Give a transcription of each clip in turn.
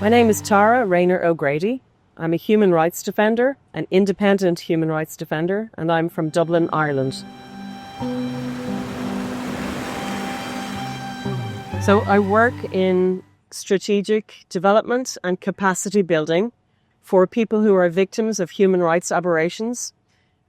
My name is Tara Rayner O'Grady. I'm a human rights defender, an independent human rights defender, and I'm from Dublin, Ireland. So I work in strategic development and capacity building for people who are victims of human rights aberrations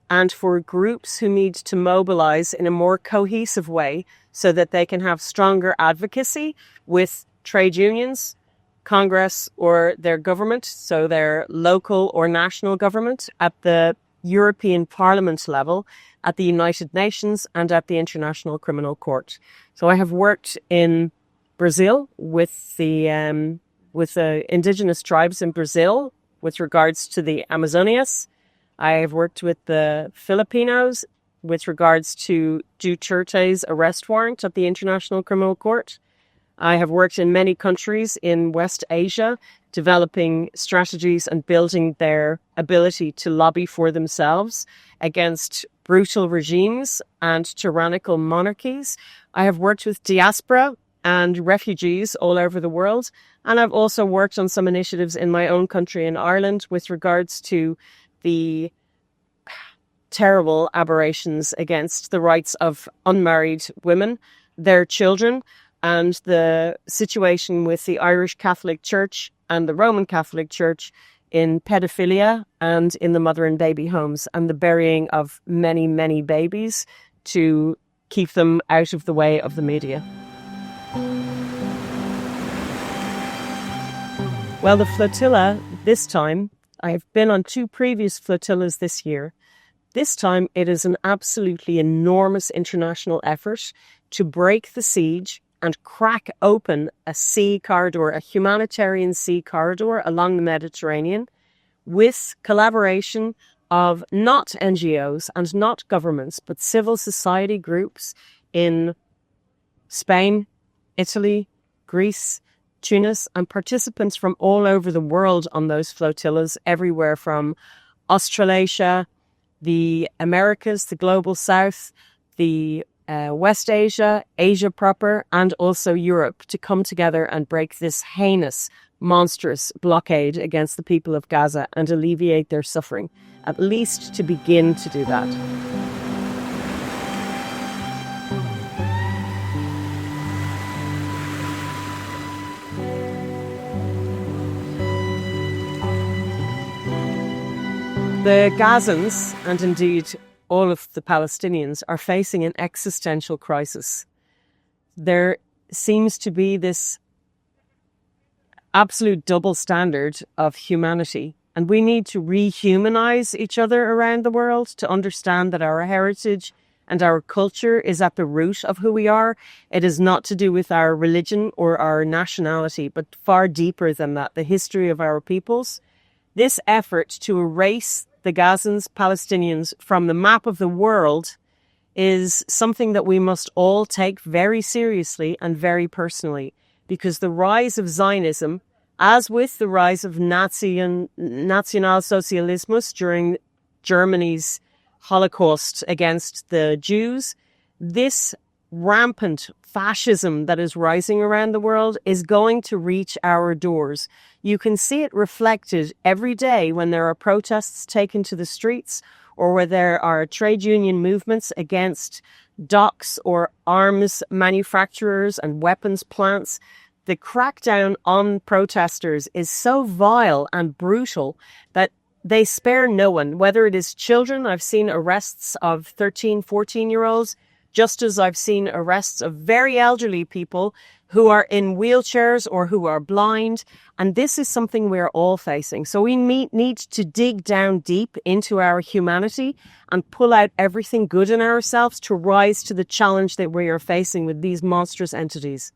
and for groups who need to mobilize in a more cohesive way so that they can have stronger advocacy with trade unions, Congress or their government, so their local or national government, at the European Parliament level, at the United Nations and at the International Criminal Court. So I have worked in Brazil with the indigenous tribes in Brazil with regards to the Amazonias. I have worked with the Filipinos with regards to Duterte's arrest warrant at the International Criminal Court. I have worked in many countries in West Asia, developing strategies and building their ability to lobby for themselves against brutal regimes and tyrannical monarchies. I have worked with diaspora and refugees all over the world. And I've also worked on some initiatives in my own country in Ireland with regards to the terrible aberrations against the rights of unmarried women, their children, and the situation with the Irish Catholic Church and the Roman Catholic Church in pedophilia and in the mother and baby homes, and the burying of many, many babies to keep them out of the way of the media. Well, the flotilla this time, I've been on 2 previous flotillas this year. This time it is an absolutely enormous international effort to break the siege and crack open a sea corridor, a humanitarian sea corridor along the Mediterranean, with collaboration of not NGOs and not governments, but civil society groups in Spain, Italy, Greece, Tunis, and participants from all over the world on those flotillas, everywhere from Australasia, the Americas, the Global South, the West Asia, Asia proper, and also Europe, to come together and break this heinous, monstrous blockade against the people of Gaza and alleviate their suffering, at least to begin to do that. The Gazans, and indeed all of the Palestinians, are facing an existential crisis. There seems to be this absolute double standard of humanity, and we need to rehumanize each other around the world to understand that our heritage and our culture is at the root of who we are. It is not to do with our religion or our nationality, but far deeper than that, the history of our peoples. This effort to erase the Gazans, Palestinians, from the map of the world is something that we must all take very seriously and very personally, because the rise of Zionism, as with the rise of Nazi and nationalsocialism during Germany's Holocaust against the Jews, this rampant fascism that is rising around the world is going to reach our doors. You can see it reflected every day when there are protests taken to the streets, or where there are trade union movements against docks or arms manufacturers and weapons plants. The crackdown on protesters is so vile and brutal that they spare no one, whether it is children. I've seen arrests of 13, 14-year-olds, just as I've seen arrests of very elderly people who are in wheelchairs or who are blind. And this is something we're all facing. So we need to dig down deep into our humanity and pull out everything good in ourselves to rise to the challenge that we are facing with these monstrous entities.